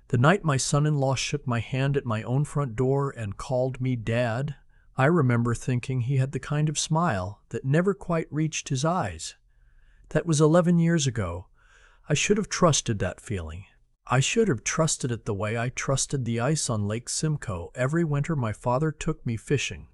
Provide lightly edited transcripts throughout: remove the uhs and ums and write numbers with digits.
The night my son-in-law shook my hand at my own front door and called me Dad, I remember thinking he had the kind of smile that never quite reached his eyes. That was 11 years ago. I should have trusted that feeling. I should have trusted it the way I trusted the ice on Lake Simcoe every winter my father took me fishing.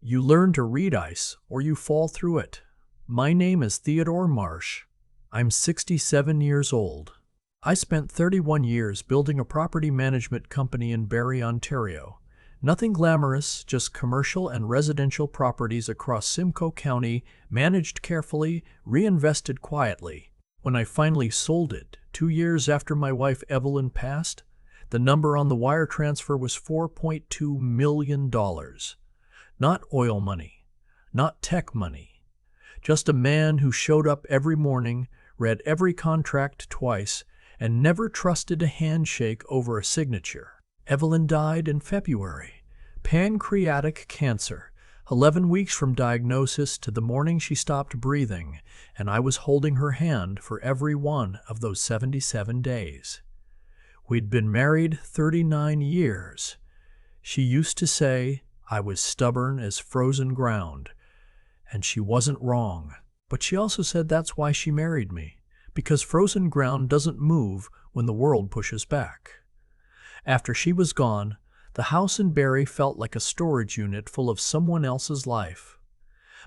You learn to read ice, or you fall through it. My name is Theodore Marsh. I'm 67 years old. I spent 31 years building a property management company in Barrie, Ontario. Nothing glamorous, just commercial and residential properties across Simcoe County, managed carefully, reinvested quietly. When I finally sold it, 2 years after my wife Evelyn passed, the number on the wire transfer was $4.2 million. Not oil money, not tech money. Just a man who showed up every morning, read every contract twice, and never trusted a handshake over a signature. Evelyn died in February. Pancreatic cancer. 11 weeks from diagnosis to the morning she stopped breathing, and I was holding her hand for every one of those 77 days. We'd been married 39 years. She used to say I was stubborn as frozen ground, and she wasn't wrong. But she also said that's why she married me, because frozen ground doesn't move when the world pushes back. After she was gone, the house in Barrie felt like a storage unit full of someone else's life.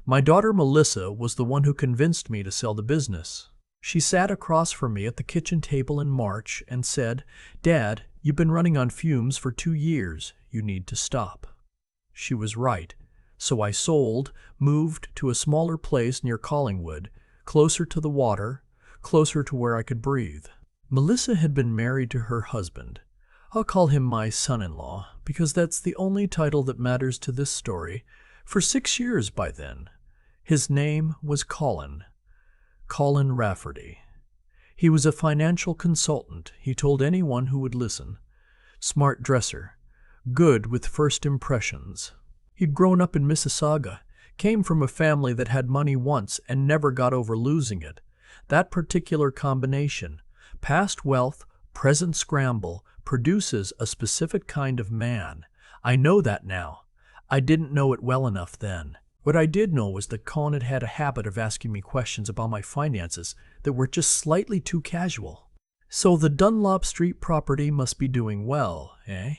My daughter Melissa was the one who convinced me to sell the business. She sat across from me at the kitchen table in March and said, "Dad, you've been running on fumes for 2 years. You need to stop." She was right. So I sold, moved to a smaller place near Collingwood, closer to the water, closer to where I could breathe. Melissa had been married to her husband. I'll call him my son-in-law, because that's the only title that matters to this story, for 6 years by then. His name was Colin Rafferty. He was a financial consultant, he told anyone who would listen. Smart dresser, good with first impressions. He'd grown up in Mississauga, came from a family that had money once and never got over losing it. That particular combination, past wealth, present scramble, produces a specific kind of man. I know that now. I didn't know it well enough then. What I did know was that Colin had a habit of asking me questions about my finances that were just slightly too casual. So the Dunlop Street property must be doing well, eh?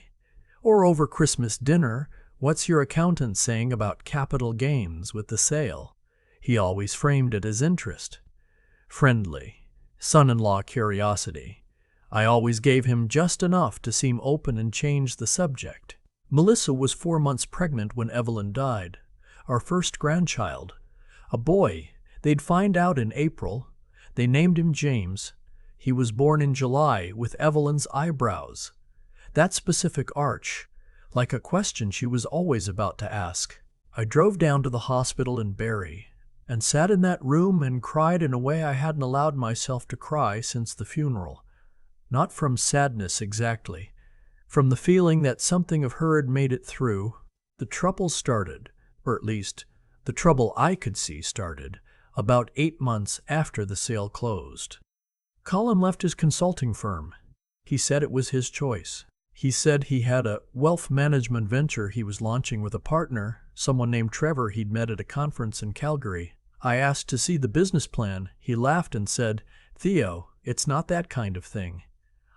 Or over Christmas dinner, what's your accountant saying about capital gains with the sale? He always framed it as interest. Friendly, son-in-law curiosity. I always gave him just enough to seem open and change the subject. Melissa was 4 months pregnant when Evelyn died. Our first grandchild. A boy. They'd find out in April. They named him James. He was born in July with Evelyn's eyebrows. That specific arch, like a question she was always about to ask. I drove down to the hospital in Barrie and sat in that room and cried in a way I hadn't allowed myself to cry since the funeral. Not from sadness exactly, from the feeling that something of her had made it through. The trouble started, or at least the trouble I could see started, about 8 months after the sale closed. Colin left his consulting firm. He said it was his choice. He said he had a wealth management venture he was launching with a partner, someone named Trevor he'd met at a conference in Calgary. I asked to see the business plan. He laughed and said, "Theo, it's not that kind of thing."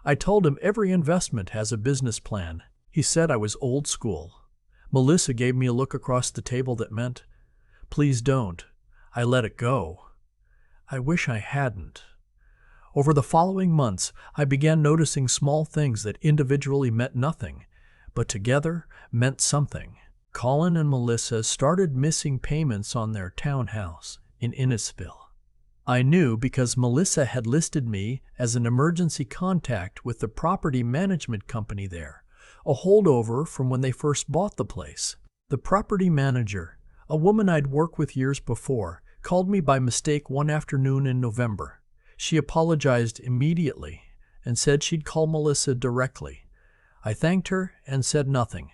I told him every investment has a business plan. He said I was old school. Melissa gave me a look across the table that meant, "Please don't." I let it go. I wish I hadn't. Over the following months, I began noticing small things that individually meant nothing, but together meant something. Colin and Melissa started missing payments on their townhouse in Innisfil. I knew because Melissa had listed me as an emergency contact with the property management company there, a holdover from when they first bought the place. The property manager, a woman I'd worked with years before, called me by mistake one afternoon in November. She apologized immediately and said she'd call Melissa directly. I thanked her and said nothing.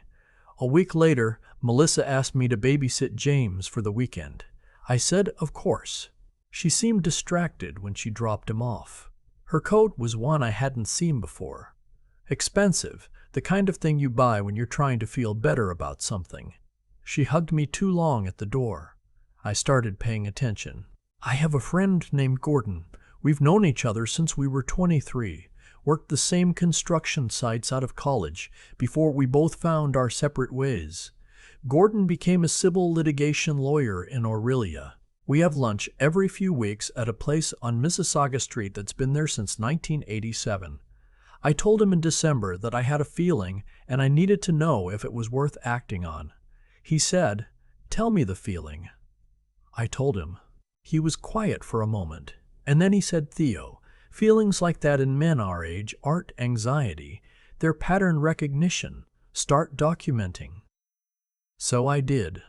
A week later, Melissa asked me to babysit James for the weekend. I said, of course. She seemed distracted when she dropped him off. Her coat was one I hadn't seen before. Expensive, the kind of thing you buy when you're trying to feel better about something. She hugged me too long at the door. I started paying attention. I have a friend named Gordon. We've known each other since we were 23, worked the same construction sites out of college before we both found our separate ways. Gordon became a civil litigation lawyer in Aurelia. We have lunch every few weeks at a place on Mississauga Street that's been there since 1987. I told him in December that I had a feeling and I needed to know if it was worth acting on. He said, "Tell me the feeling." I told him. He was quiet for a moment, and then he said, "Theo, feelings like that in men our age aren't anxiety, they're pattern recognition. Start documenting." So I did.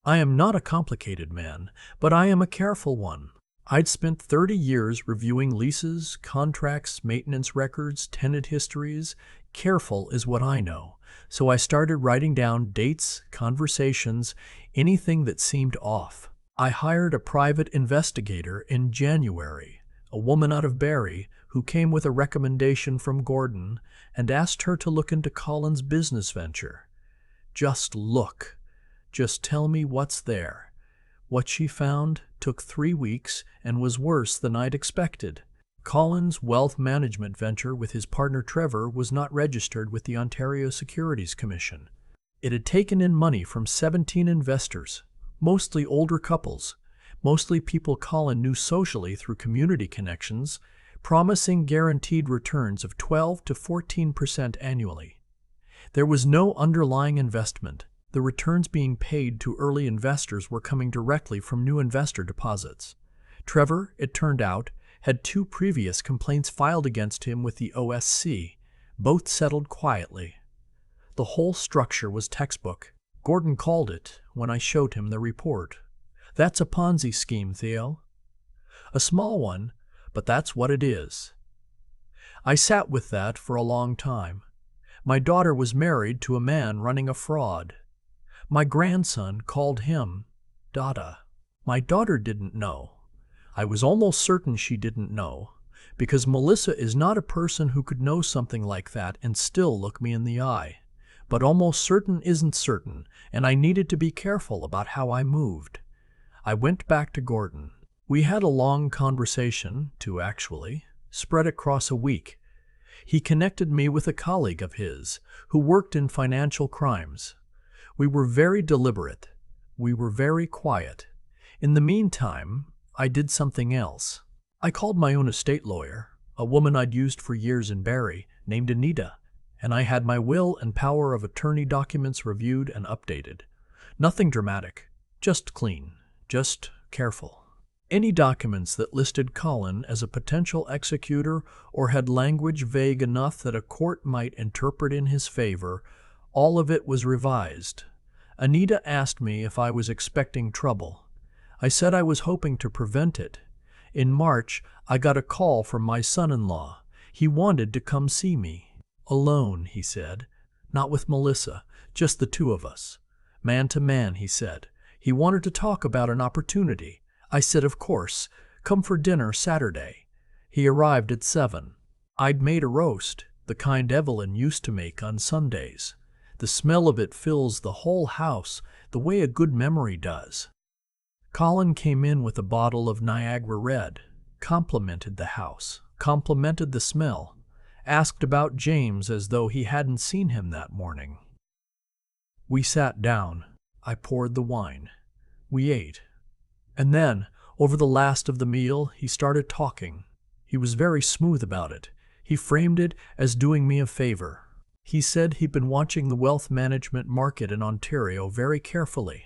I am not a complicated man, but I am a careful one. I'd spent 30 years reviewing leases, contracts, maintenance records, tenant histories. Careful is what I know. So I started writing down dates, conversations, anything that seemed off. I hired a private investigator in January, a woman out of Barrie, who came with a recommendation from Gordon, and asked her to look into Colin's business venture. Just look. Just tell me what's there. What she found took 3 weeks and was worse than I'd expected. Colin's wealth management venture with his partner Trevor was not registered with the Ontario Securities Commission. It had taken in money from 17 investors, mostly older couples, mostly people Colin knew socially through community connections, promising guaranteed returns of 12 to 14% annually. There was no underlying investment. The returns being paid to early investors were coming directly from new investor deposits. Trevor, it turned out, had 2 previous complaints filed against him with the OSC, both settled quietly. The whole structure was textbook. Gordon called it when I showed him the report. "That's a Ponzi scheme, Theo." "A small one, but that's what it is." I sat with that for a long time. My daughter was married to a man running a fraud. My grandson called him Dada. My daughter didn't know. I was almost certain she didn't know, because Melissa is not a person who could know something like that and still look me in the eye. But almost certain isn't certain, and I needed to be careful about how I moved. I went back to Gordon. We had a long conversation, 2 actually, spread across a week. He connected me with a colleague of his who worked in financial crimes. We were very deliberate. We were very quiet. In the meantime, I did something else. I called my own estate lawyer, a woman I'd used for years in Barrie, named Anita, and I had my will and power of attorney documents reviewed and updated. Nothing dramatic, just clean, just careful. Any documents that listed Colin as a potential executor or had language vague enough that a court might interpret in his favor, all of it was revised. Anita asked me if I was expecting trouble. I said I was hoping to prevent it. In March, I got a call from my son-in-law. He wanted to come see me. Alone, he said. Not with Melissa, just the 2 of us. Man to man, he said. He wanted to talk about an opportunity. I said, of course. Come for dinner Saturday. He arrived at 7. I'd made a roast, the kind Evelyn used to make on Sundays. The smell of it fills the whole house the way a good memory does. Colin came in with a bottle of Niagara Red, complimented the house, complimented the smell, asked about James as though he hadn't seen him that morning. We sat down. I poured the wine. We ate. And then, over the last of the meal, he started talking. He was very smooth about it. He framed it as doing me a favor. He said he'd been watching the wealth management market in Ontario very carefully,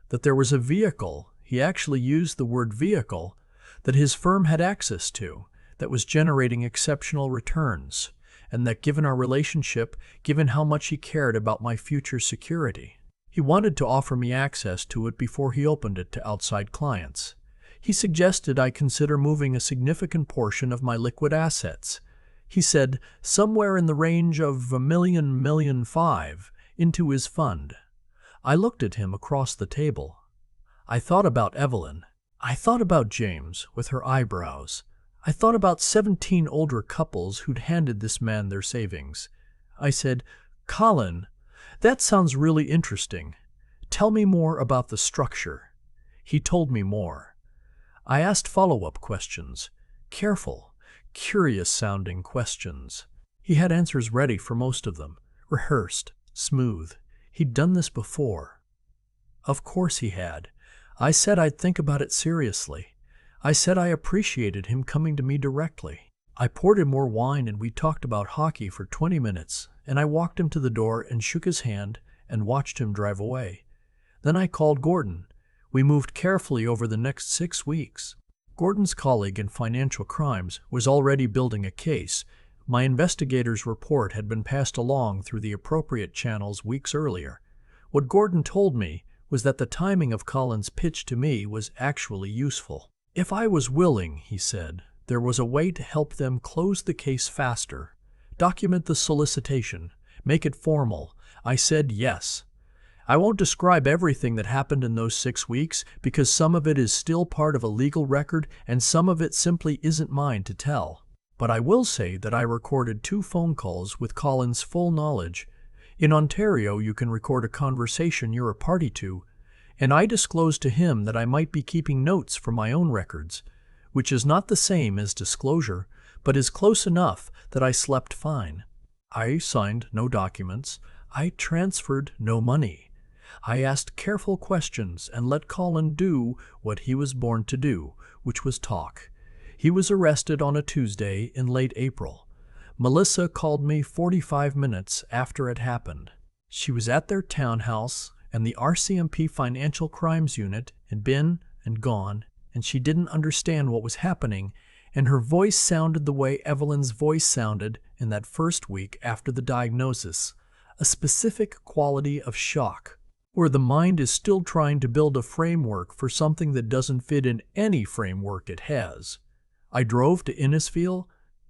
that there was a vehicle, he actually used the word vehicle, that his firm had access to, that was generating exceptional returns, and that given our relationship, given how much he cared about my future security, he wanted to offer me access to it before he opened it to outside clients. He suggested I consider moving a significant portion of my liquid assets. He said somewhere in the range of $1 million, $1.5 million, into his fund. I looked at him across the table. I thought about Evelyn. I thought about James with her eyebrows. I thought about 17 older couples who'd handed this man their savings. I said, "Colin, that sounds really interesting. Tell me more about the structure." He told me more. I asked follow-up questions, careful, curious-sounding questions. He had answers ready for most of them, rehearsed, smooth. He'd done this before. Of course he had. I said I'd think about it seriously. I said I appreciated him coming to me directly. I poured him more wine and we talked about hockey for 20 minutes, and I walked him to the door and shook his hand and watched him drive away. Then I called Gordon. We moved carefully over the next 6 weeks. Gordon's colleague in financial crimes was already building a case. My investigator's report had been passed along through the appropriate channels weeks earlier. What Gordon told me was that the timing of Colin's pitch to me was actually useful. If I was willing, he said, there was a way to help them close the case faster. Document the solicitation. Make it formal. I said yes. I won't describe everything that happened in those 6 weeks because some of it is still part of a legal record and some of it simply isn't mine to tell. But I will say that I recorded 2 phone calls with Colin's full knowledge. In Ontario, you can record a conversation you're a party to, and I disclosed to him that I might be keeping notes from my own records, which is not the same as disclosure, but is close enough that I slept fine. I signed no documents. I transferred no money. I asked careful questions and let Colin do what he was born to do, which was talk. He was arrested on a Tuesday in late April. Melissa called me 45 minutes after it happened. She was at their townhouse, and the RCMP Financial Crimes Unit had been and gone, and she didn't understand what was happening, and her voice sounded the way Evelyn's voice sounded in that first week after the diagnosis, a specific quality of shock, where the mind is still trying to build a framework for something that doesn't fit in any framework it has. I drove to Innisfil.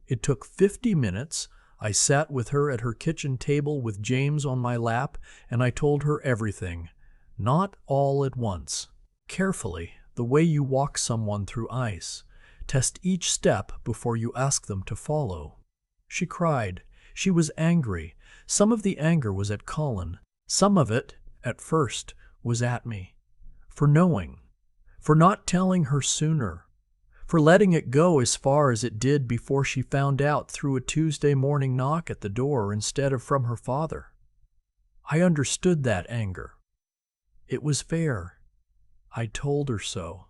It took 50 minutes. I sat with her at her kitchen table with James on my lap, and I told her everything. Not all at once. Carefully, the way you walk someone through ice. Test each step before you ask them to follow. She cried. She was angry. Some of the anger was at Colin. Some of it, at first, was at me. For knowing. For not telling her sooner. For letting it go as far as it did before she found out through a Tuesday morning knock at the door instead of from her father. I understood that anger. It was fair. I told her so.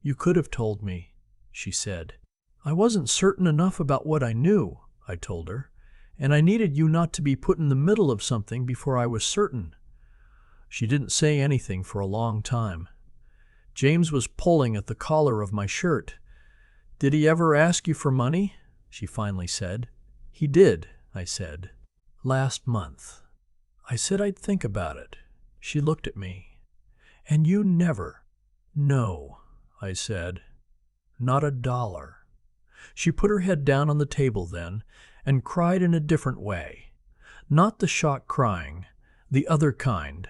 "You could have told me," she said. "I wasn't certain enough about what I knew," I told her, "and I needed you not to be put in the middle of something before I was certain." She didn't say anything for a long time. James was pulling at the collar of my shirt. "Did he ever ask you for money?" she finally said. "He did," I said. "Last month." I said I'd think about it. She looked at me. "And you never—" "No," I said. "Not $1." She put her head down on the table then and cried in a different way. Not the shock crying, the other kind.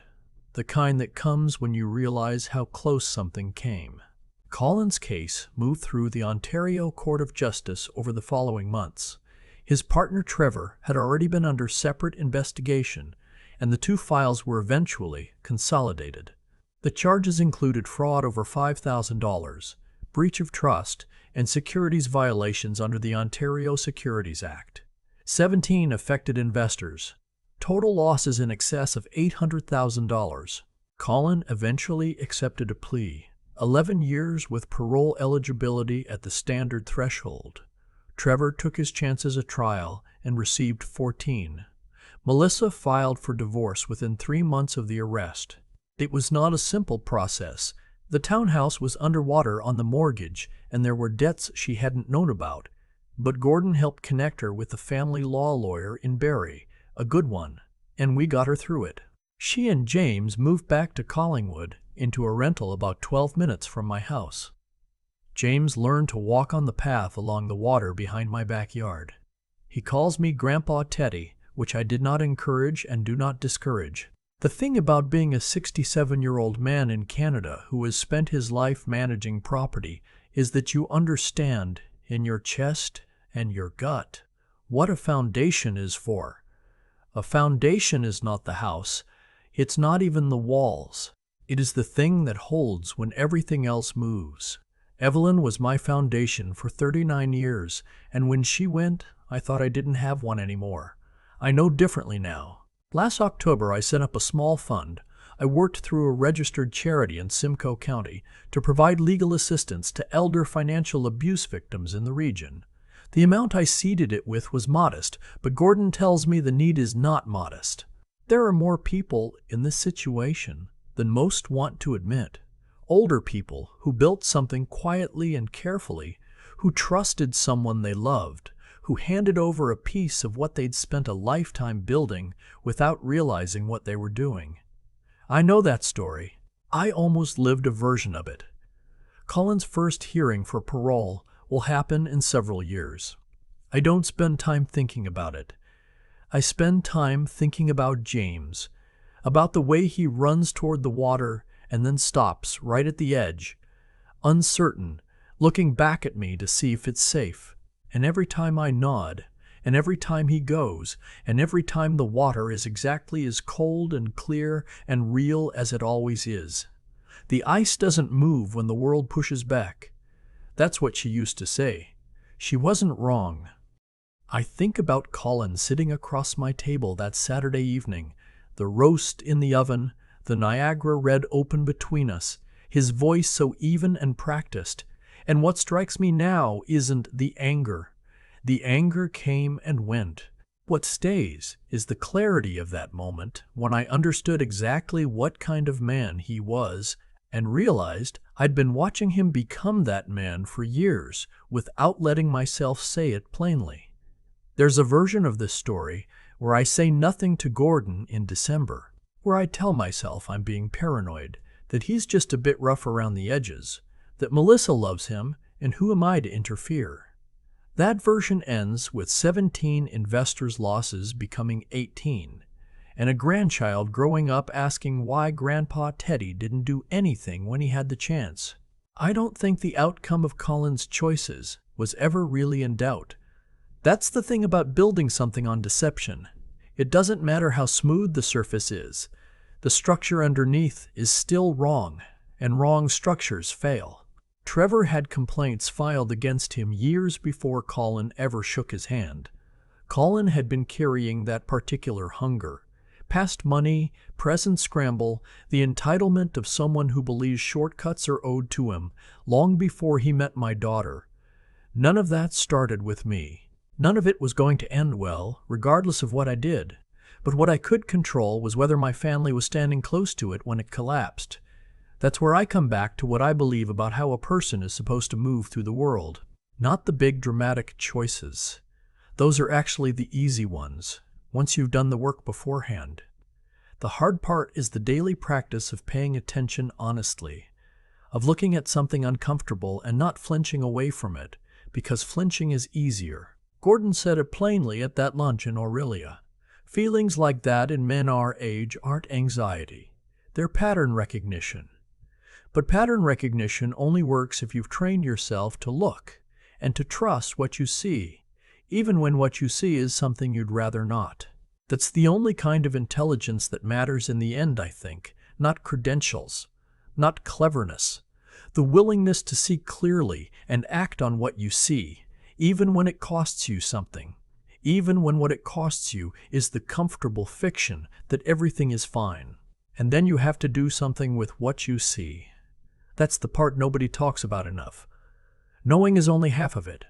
The kind that comes when you realize how close something came. Colin's case moved through the Ontario Court of Justice over the following months. His partner Trevor had already been under separate investigation, and the 2 files were eventually consolidated. The charges included fraud over $5,000, breach of trust, and securities violations under the Ontario Securities Act. 17 affected investors. Total losses in excess of $800,000. Colin eventually accepted a plea. 11 years with parole eligibility at the standard threshold. Trevor took his chances at trial and received 14. Melissa filed for divorce within 3 months of the arrest. It was not a simple process. The townhouse was underwater on the mortgage, and there were debts she hadn't known about. But Gordon helped connect her with a family law lawyer in Barrie, a good one, and we got her through it. She and James moved back to Collingwood into a rental about 12 minutes from my house. James learned to walk on the path along the water behind my backyard. He calls me Grandpa Teddy, which I did not encourage and do not discourage. The thing about being a 67-year-old man in Canada who has spent his life managing property is that you understand in your chest and your gut. What a foundation is for. A foundation is not the house. It's not even the walls. It is the thing that holds when everything else moves. Evelyn was my foundation for 39 years, and when she went, I thought I didn't have one anymore. I know differently now. Last October, I set up a small fund. I worked through a registered charity in Simcoe County to provide legal assistance to elder financial abuse victims in the region. The amount I seeded it with was modest, but Gordon tells me the need is not modest. There are more people in this situation than most want to admit. Older people who built something quietly and carefully, who trusted someone they loved, who handed over a piece of what they'd spent a lifetime building without realizing what they were doing. I know that story. I almost lived a version of it. Colin's first hearing for parole will happen in several years. I don't spend time thinking about it. I spend time thinking about James, about the way he runs toward the water and then stops right at the edge, uncertain, looking back at me to see if it's safe. And every time I nod, and every time he goes, and every time the water is exactly as cold and clear and real as it always is. The ice doesn't move when the world pushes back. That's what she used to say. She wasn't wrong. I think about Colin sitting across my table that Saturday evening, the roast in the oven, the Niagara red open between us, his voice so even and practiced. And what strikes me now isn't the anger. The anger came and went. What stays is the clarity of that moment when I understood exactly what kind of man he was and realized I'd been watching him become that man for years without letting myself say it plainly. There's a version of this story where I say nothing to Gordon in December, where I tell myself I'm being paranoid, that he's just a bit rough around the edges, that Melissa loves him, and who am I to interfere? That version ends with 17 investors' losses becoming 18, and a grandchild growing up asking why Grandpa Teddy didn't do anything when he had the chance. I don't think the outcome of Colin's choices was ever really in doubt. That's the thing about building something on deception. It doesn't matter how smooth the surface is. The structure underneath is still wrong, and wrong structures fail. Trevor had complaints filed against him years before Colin ever shook his hand. Colin had been carrying that particular hunger. Past money, present scramble, the entitlement of someone who believes shortcuts are owed to him, long before he met my daughter. None of that started with me. None of it was going to end well, regardless of what I did. But what I could control was whether my family was standing close to it when it collapsed. That's where I come back to what I believe about how a person is supposed to move through the world. Not the big dramatic choices. Those are actually the easy ones, once you've done the work beforehand. The hard part is the daily practice of paying attention honestly, of looking at something uncomfortable and not flinching away from it, because flinching is easier. Gordon said it plainly at that lunch in Aurelia. Feelings like that in men our age aren't anxiety. They're pattern recognition. But pattern recognition only works if you've trained yourself to look and to trust what you see, even when what you see is something you'd rather not. That's the only kind of intelligence that matters in the end, I think, not credentials, not cleverness. The willingness to see clearly and act on what you see, even when it costs you something, even when what it costs you is the comfortable fiction that everything is fine. And then you have to do something with what you see. That's the part nobody talks about enough. Knowing is only half of it.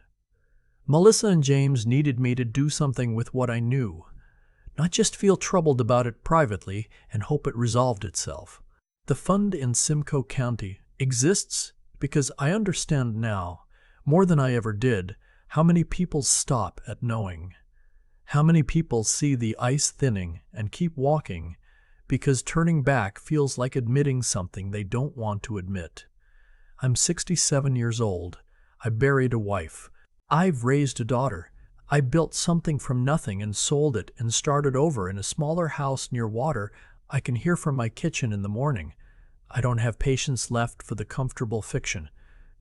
Melissa and James needed me to do something with what I knew, not just feel troubled about it privately and hope it resolved itself. The fund in Simcoe County exists because I understand now, more than I ever did, how many people stop at knowing. How many people see the ice thinning and keep walking because turning back feels like admitting something they don't want to admit. I'm 67 years old. I buried a wife. I've raised a daughter. I built something from nothing and sold it and started over in a smaller house near water I can hear from my kitchen in the morning. I don't have patience left for the comfortable fiction.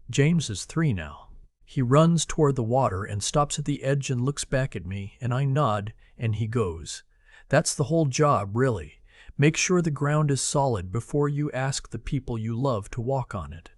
James is 3 now. He runs toward the water and stops at the edge and looks back at me, and I nod, and he goes. That's the whole job, really. Make sure the ground is solid before you ask the people you love to walk on it.